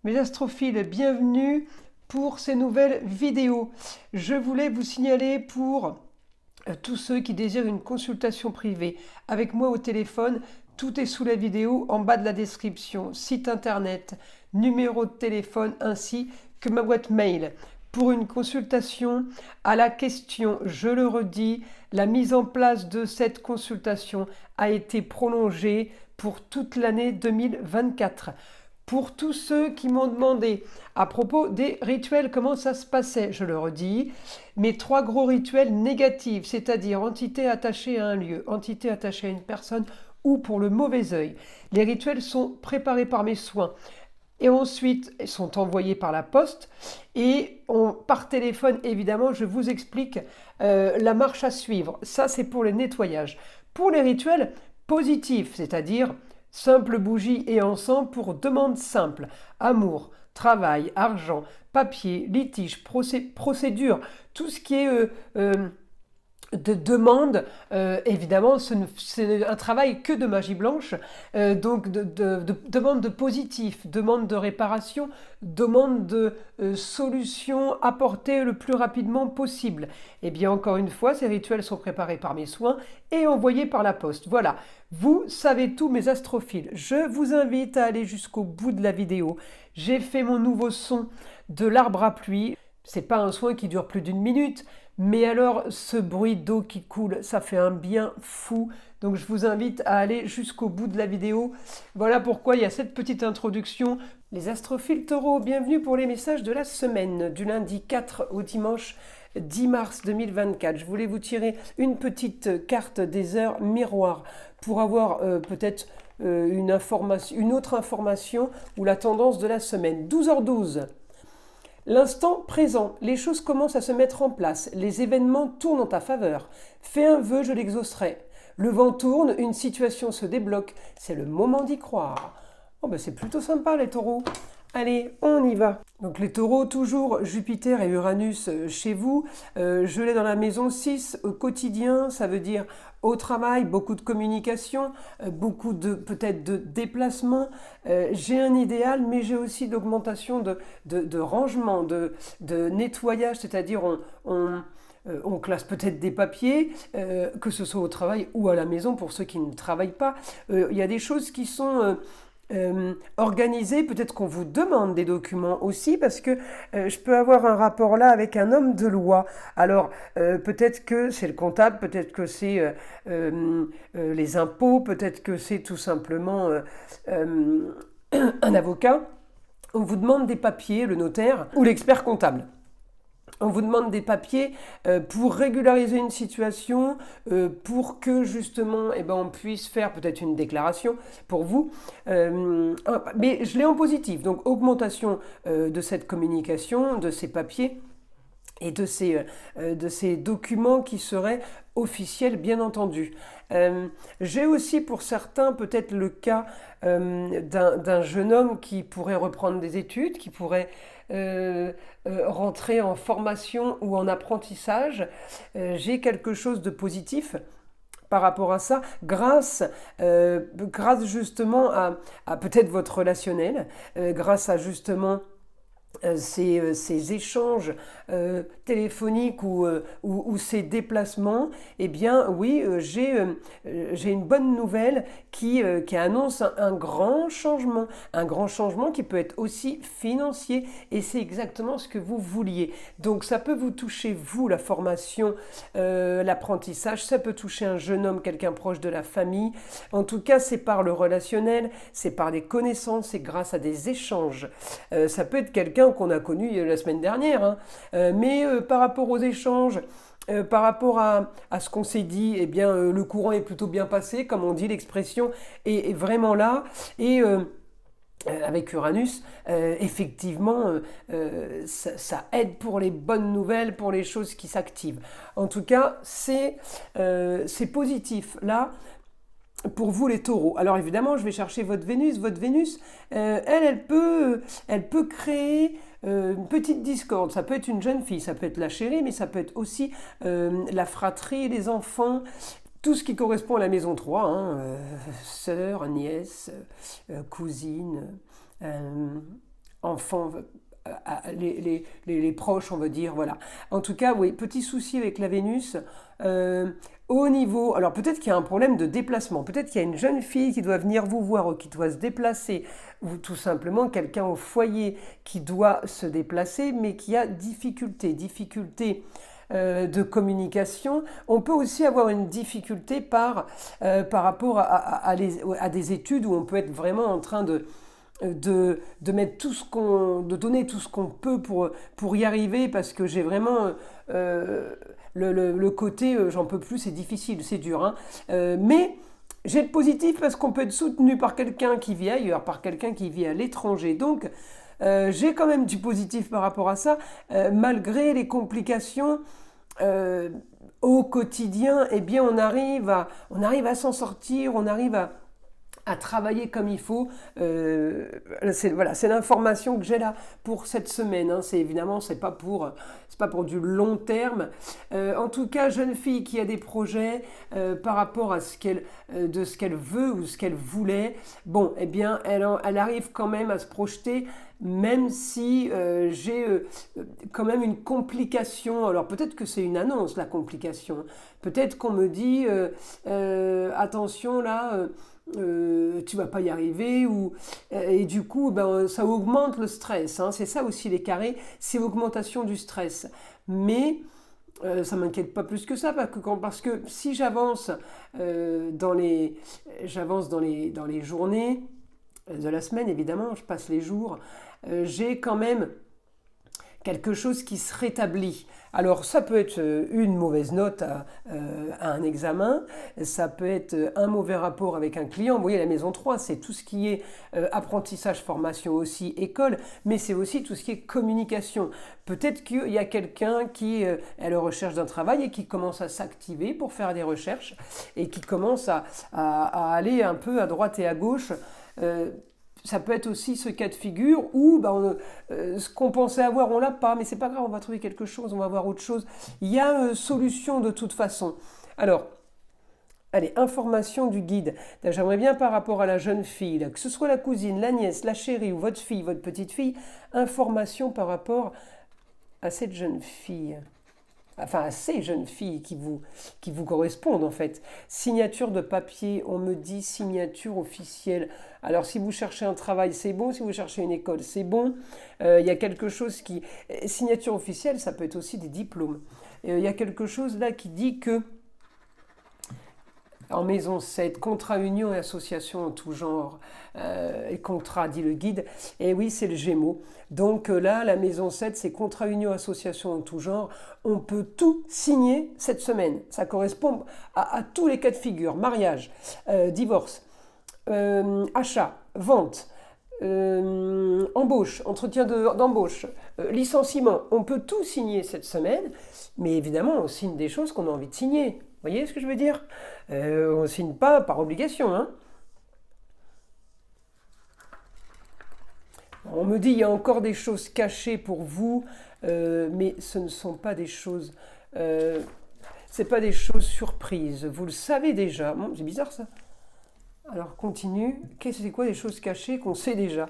Mes astrophiles, bienvenue pour ces nouvelles vidéos. Je voulais vous signaler pour tous ceux qui désirent une consultation privée avec moi au téléphone, tout est sous la vidéo en bas de la description, site internet, numéro de téléphone ainsi que ma boîte mail. Pour une consultation à la question, je le redis, la mise en place de cette consultation a été prolongée pour toute l'année 2024. Pour tous ceux qui m'ont demandé à propos des rituels, comment ça se passait, je le redis, mes 3 gros rituels négatifs, c'est-à-dire entité attachée à un lieu, entité attachée à une personne ou pour le mauvais œil. Les rituels sont préparés par mes soins et ensuite sont envoyés par la poste et par téléphone, évidemment, je vous explique la marche à suivre. Ça, c'est pour le nettoyage. Pour les rituels positifs, c'est-à-dire simple bougie et encens pour demande simple, amour, travail, argent, papier, litige, procédure, tout ce qui est de demande, évidemment, c'est un travail que de magie blanche, donc de demande de positif, demande de réparation, demande de solution apportée le plus rapidement possible. Et bien encore une fois, ces rituels sont préparés par mes soins et envoyés par la poste. Voilà, vous savez tout mes astrophiles. Je vous invite à aller jusqu'au bout de la vidéo. J'ai fait mon nouveau son de l'arbre à pluie. C'est pas un soin qui dure plus d'1 minute, mais alors ce bruit d'eau qui coule, ça fait un bien fou. Donc je vous invite à aller jusqu'au bout de la vidéo. Voilà pourquoi il y a cette petite introduction. Les astrophiles taureaux, bienvenue pour les messages de la semaine, du lundi 4 au dimanche 10 mars 2024. Je voulais vous tirer une petite carte des heures miroirs pour avoir peut-être une autre information ou la tendance de la semaine. 12h12. L'instant présent, les choses commencent à se mettre en place, les événements tournent en ta faveur. Fais un vœu, je l'exaucerai. Le vent tourne, une situation se débloque, c'est le moment d'y croire. Oh ben c'est plutôt sympa les taureaux. Allez, on y va. Donc les taureaux, toujours Jupiter et Uranus chez vous. Je l'ai dans la maison 6 au quotidien, ça veut dire au travail, beaucoup de communication, beaucoup de peut-être de déplacements. J'ai un idéal, mais j'ai aussi d'augmentation de rangement, de nettoyage, c'est-à-dire on classe peut-être des papiers, que ce soit au travail ou à la maison pour ceux qui ne travaillent pas. Il y a des choses qui sont organisées, peut-être qu'on vous demande des documents aussi, parce que je peux avoir un rapport là avec un homme de loi. Alors peut-être que c'est le comptable, peut-être que c'est les impôts, peut-être que c'est tout simplement un avocat. On vous demande des papiers, le notaire ou l'expert comptable. On vous demande des papiers pour régulariser une situation, pour que justement on puisse faire peut-être une déclaration pour vous. Mais je l'ai en positif, donc augmentation de cette communication, de ces papiers et de ces documents qui seraient officiels, bien entendu. J'ai aussi pour certains peut-être le cas d'un jeune homme qui pourrait reprendre des études, qui pourrait rentrer en formation ou en apprentissage. J'ai quelque chose de positif par rapport à ça, grâce justement à peut-être votre relationnel, grâce à justement ces échanges téléphoniques ou ces déplacements, eh bien oui, j'ai une bonne nouvelle qui annonce un grand changement qui peut être aussi financier, et c'est exactement ce que vous vouliez. Donc ça peut vous toucher, vous, la formation, l'apprentissage, ça peut toucher un jeune homme, quelqu'un proche de la famille. En tout cas, c'est par le relationnel, c'est par des connaissances, c'est grâce à des échanges. Ça peut être quelqu'un qu'on a connu la semaine dernière, hein. Mais par rapport aux échanges, par rapport à ce qu'on s'est dit, eh bien, le courant est plutôt bien passé, comme on dit, l'expression est vraiment là. Et avec Uranus, effectivement, ça aide pour les bonnes nouvelles, pour les choses qui s'activent. En tout cas, c'est positif. Là, pour vous les taureaux. Alors évidemment, je vais chercher votre Vénus. Votre Vénus, elle peut créer une petite discorde. Ça peut être une jeune fille, ça peut être la chérie, mais ça peut être aussi la fratrie, les enfants, tout ce qui correspond à la maison 3, sœur, nièce, cousine, enfants, les proches, on va dire, voilà. En tout cas, oui, petit souci avec la Vénus. euh, Au niveau, alors peut-être qu'il y a un problème de déplacement, peut-être qu'il y a une jeune fille qui doit venir vous voir ou qui doit se déplacer, ou tout simplement quelqu'un au foyer qui doit se déplacer, mais qui a difficulté de communication. On peut aussi avoir une difficulté par rapport à des études où on peut être vraiment en train de mettre de donner tout ce qu'on peut pour y arriver, parce que j'ai vraiment le côté j'en peux plus, c'est difficile, c'est dur, hein. Mais j'ai le positif parce qu'on peut être soutenu par quelqu'un qui vit ailleurs, par quelqu'un qui vit à l'étranger. Donc j'ai quand même du positif par rapport à ça, malgré les complications. euh, Au quotidien, eh bien, on arrive à s'en sortir, on arrive à travailler comme il faut. Voilà, c'est l'information que j'ai là pour cette semaine, hein. C'est évidemment, c'est pas pour du long terme. En tout cas, jeune fille qui a des projets par rapport à de ce qu'elle veut ou ce qu'elle voulait, bon, eh bien, elle arrive quand même à se projeter. Même si j'ai quand même une complication. Alors peut-être que c'est une annonce, la complication. Peut-être qu'on me dit attention là, tu vas pas y arriver, et du coup ben, ça augmente le stress, hein. C'est ça aussi les carrés, c'est l'augmentation du stress. Mais ça m'inquiète pas plus que ça, parce que si j'avance dans les journées de la semaine, évidemment, je passe les jours, j'ai quand même quelque chose qui se rétablit. Alors ça peut être une mauvaise note à un examen, ça peut être un mauvais rapport avec un client. Vous voyez, la maison 3, c'est tout ce qui est apprentissage, formation aussi, école, mais c'est aussi tout ce qui est communication. Peut-être qu'il y a quelqu'un qui est à la recherche d'un travail et qui commence à s'activer pour faire des recherches et qui commence à aller un peu à droite et à gauche. Ça peut être aussi ce cas de figure où ce qu'on pensait avoir, on l'a pas, mais c'est pas grave, on va trouver quelque chose, on va voir autre chose. Il y a solution de toute façon. Alors, allez, information du guide. J'aimerais bien par rapport à la jeune fille, là, que ce soit la cousine, la nièce, la chérie ou votre fille, votre petite fille, information par rapport à cette jeune fille. Enfin, à ces jeunes filles qui vous correspondent en fait. Signature de papier, on me dit signature officielle. Alors si vous cherchez un travail, c'est bon. Si vous cherchez une école, c'est bon. Il y a quelque chose qui... Signature officielle, ça peut être aussi des diplômes. Il y a quelque chose là qui dit que en maison 7, contrat, union et association en tout genre, et contrat, dit le guide, et oui, c'est le Gémeaux. Donc là, la maison 7, c'est contrat, union, association en tout genre. On peut tout signer cette semaine. Ça correspond à tous les cas de figure. Mariage, divorce, achat, vente, embauche, entretien d'embauche, licenciement. On peut tout signer cette semaine, mais évidemment, on signe des choses qu'on a envie de signer. Vous voyez ce que je veux dire? On ne signe pas par obligation, hein. On me dit il y a encore des choses cachées pour vous, mais ce ne sont pas des choses, c'est pas des choses surprises. Vous le savez déjà. Bon, c'est bizarre ça. Alors continue. C'est quoi des choses cachées qu'on sait déjà?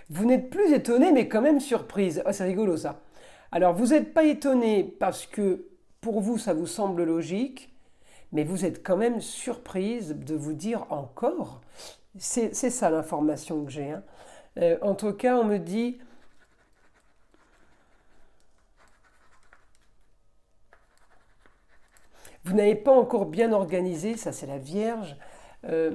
Vous n'êtes plus étonné, mais quand même surprise. Oh, c'est rigolo ça. Alors, vous n'êtes pas étonné parce que pour vous, ça vous semble logique, mais vous êtes quand même surprise de vous dire encore. C'est ça l'information que j'ai, hein. En tout cas, on me dit, vous n'avez pas encore bien organisé, ça c'est la Vierge. Euh,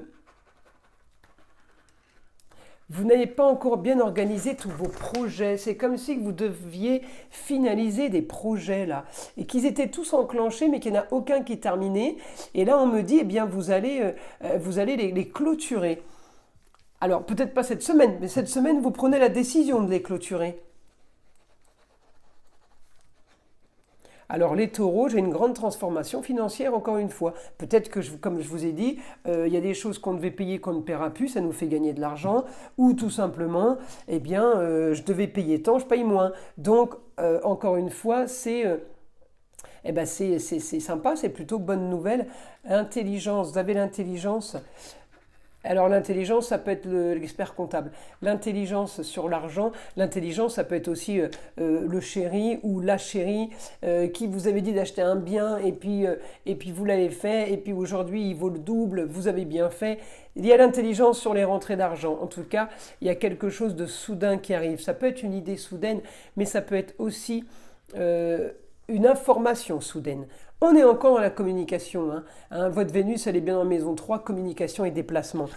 Vous n'avez pas encore bien organisé tous vos projets. C'est comme si vous deviez finaliser des projets là. Et qu'ils étaient tous enclenchés, mais qu'il n'y en a aucun qui est terminé. Et là, on me dit, eh bien, vous allez les clôturer. Alors, peut-être pas cette semaine, mais cette semaine, vous prenez la décision de les clôturer. Alors les taureaux, j'ai une grande transformation financière encore une fois. Peut-être que, comme je vous ai dit, il y a des choses qu'on devait payer qu'on ne paiera plus, ça nous fait gagner de l'argent, ou tout simplement, je devais payer tant, je paye moins. Donc, encore une fois, eh ben c'est sympa, c'est plutôt bonne nouvelle. Intelligence, vous avez l'intelligence. Alors l'intelligence, ça peut être l'expert comptable. L'intelligence sur l'argent, l'intelligence, ça peut être aussi le chéri ou la chérie qui vous avait dit d'acheter un bien et puis vous l'avez fait et puis aujourd'hui il vaut le double, vous avez bien fait. Il y a l'intelligence sur les rentrées d'argent. En tout cas, il y a quelque chose de soudain qui arrive. Ça peut être une idée soudaine, mais ça peut être aussi une information soudaine. On est encore dans la communication. Votre Vénus, elle est bien en maison 3, communication et déplacement.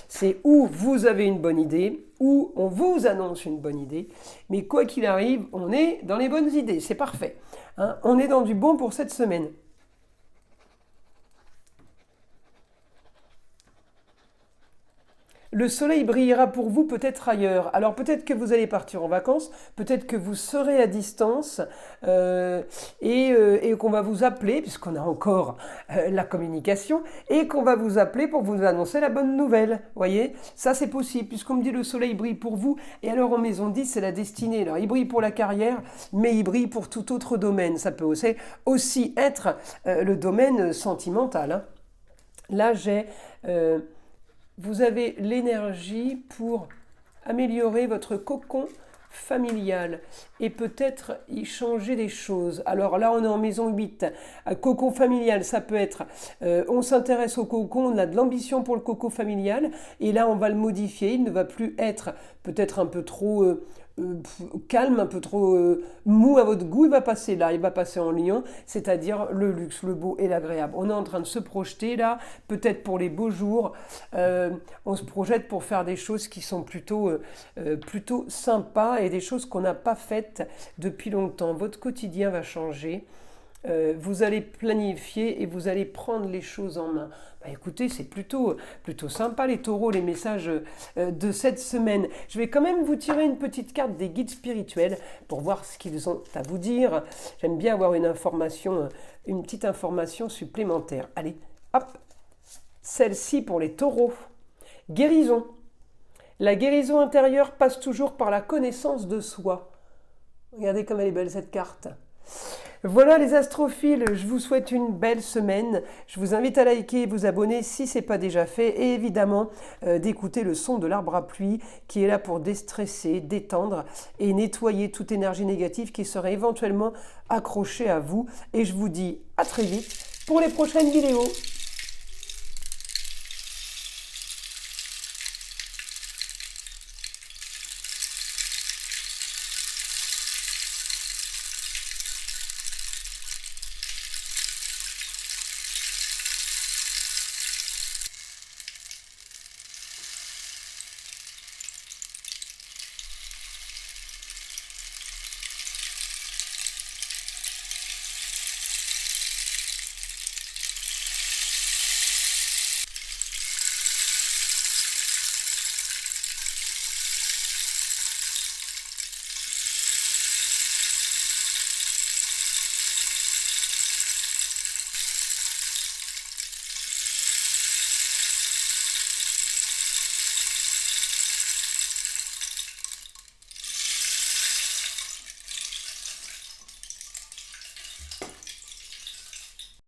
C'est où vous avez une bonne idée, où on vous annonce une bonne idée. Mais quoi qu'il arrive, on est dans les bonnes idées. C'est parfait. On est dans du bon pour cette semaine. Le soleil brillera pour vous peut-être ailleurs. Alors peut-être que vous allez partir en vacances, peut-être que vous serez à distance et qu'on va vous appeler, puisqu'on a encore la communication, et qu'on va vous appeler pour vous annoncer la bonne nouvelle. Voyez, ça c'est possible, puisqu'on me dit le soleil brille pour vous, et alors en maison 10, c'est la destinée. Alors il brille pour la carrière, mais il brille pour tout autre domaine. Ça peut aussi être le domaine sentimental. Là, vous avez l'énergie pour améliorer votre cocon familial et peut-être y changer des choses. Alors là, on est en maison 8. Cocon familial, ça peut être, on s'intéresse au cocon, on a de l'ambition pour le cocon familial et là, on va le modifier. Il ne va plus être peut-être un peu trop calme, un peu trop mou à votre goût. Il va passer là, il va passer en lion, c'est-à-dire le luxe, le beau et l'agréable. On est en train de se projeter là, peut-être pour les beaux jours. On se projette pour faire des choses qui sont plutôt sympas et des choses qu'on n'a pas faites depuis longtemps. Votre quotidien va changer. Vous allez planifier et vous allez prendre les choses en main. Écoutez, c'est plutôt sympa les taureaux, les messages de cette semaine. Je vais quand même vous tirer une petite carte des guides spirituels pour voir ce qu'ils ont à vous dire. J'aime bien avoir une petite information supplémentaire. Allez, hop, celle-ci pour les taureaux. Guérison. La guérison intérieure passe toujours par la connaissance de soi. Regardez comme elle est belle cette carte. Voilà les astrophiles, je vous souhaite une belle semaine. Je vous invite à liker et vous abonner si ce n'est pas déjà fait. Et évidemment, d'écouter le son de l'arbre à pluie qui est là pour déstresser, détendre et nettoyer toute énergie négative qui serait éventuellement accrochée à vous. Et je vous dis à très vite pour les prochaines vidéos.